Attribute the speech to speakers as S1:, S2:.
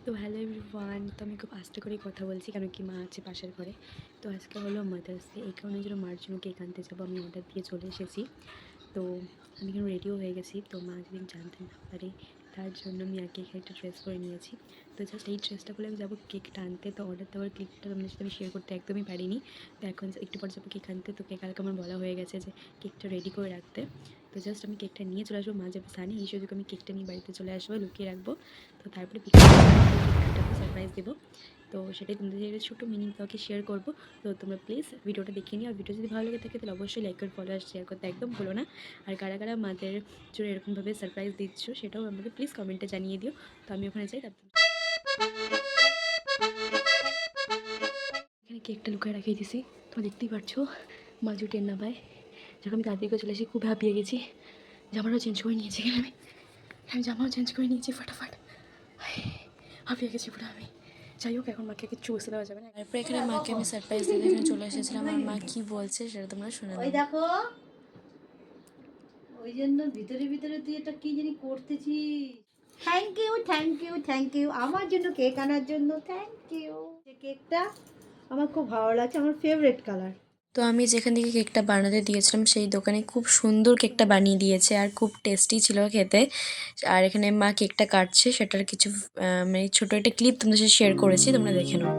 S1: তো hello everyone. তো আমি খুব আস্তে করেই কথা বলছি কারণ কি মা আছে পাশের ঘরে। তো আজকে হলো মাদার্স ডে, এই কারণে জন্য মার জন্য কেক আনতে যাবো। আমি অর্ডার দিয়ে চলে এসেছি। তো আমি এখানে রেডিও হয়ে গেছি। তো মা যদি জানতে না পারে তার জন্য আমি আগে এখানে একটা ড্রেস পরে নিয়েছি। তো জাস্ট এই ড্রেসটা পরে আমি যাবো কেকটা আনতে। তো অর্ডার দেওয়ার ক্লিকটা তোমাদের সাথে আমি শেয়ার করতে একদমই পারিনি। তো এখন একটু পর যাবো কেক আনতে। তো কেক কালকে আমার বলা হয়ে গেছে যে কেকটা রেডি করে রাখতে। তো জাস্ট আমি কেকটা নিয়ে চলে আসবো, মা যাবে সানি, এই সুযোগ আমি কেকটা নিয়ে বাড়িতে চলে আসবো, লুকিয়ে রাখবো। তো তারপরে কেকটাকে সারপ্রাইজ দেবো। তো সেটাই তোমাদের সাথে ছোটো মিনি ব্লগে শেয়ার করবো। তো তোমরা প্লিজ ভিডিওটা দেখে নিও। আর ভিডিও যদি ভালো লাগে থাকে তাহলে অবশ্যই লাইক করে ফলো আর শেয়ার করতে একদম ভুলো না। আর কারা কারা মাদের জন্য এরকমভাবে সারপ্রাইজ দিচ্ছ সেটাও আমাকে প্লিজ কমেন্টে জানিয়ে দিও। তো আমি ওখানে যাই, তারপর এখানে কেকটা লুকিয়ে রাখিয়ে দিছি। তোমরা দেখতেই পারছো মা টের না পায়। যখন আমি তাদেরকে চলে এসে খুব হাঁপিয়ে গেছি, জামাটাও চেঞ্জ করে নিয়েছি। এখানে আমি জামাও চেঞ্জ করে নিয়েছি ফাটাফাট। হাঁপিয়ে গেছি পুরো আমি। যাই হোক, এখন মাকে কিচ্ছু বুঝতে দেওয়া যাবে না।
S2: তারপরে এখানে মাকে আমি সারপ্রাইজ দিতে এখানে চলে এসেছিলাম। আর মা কি বলছে সেটা তোমরা শুনে
S3: ওই
S2: নাও।
S3: দেখো, ওই জন্য ভিতরে ভিতরে তুই এটা কি জানি করতেছিস। Thank you, thank you, thank you আমার জন্য কেক আনার জন্য। Thank you. এই কেকটা আমার খুব ভালো লাগছে, আমার ফেভারিট কালার।
S2: তো আমি যেখান থেকে কেকটা বানাতে দিয়েছিলাম সেই দোকানে খুব সুন্দর কেকটা বানিয়ে দিয়েছে আর খুব টেস্টি ছিল খেতে। আর এখানে মা কেকটা কাটছে, সেটার কিছু মানে ছোটো একটা ক্লিপ তোমাদের সাথে শেয়ার করেছি, তোমরা দেখে নাও।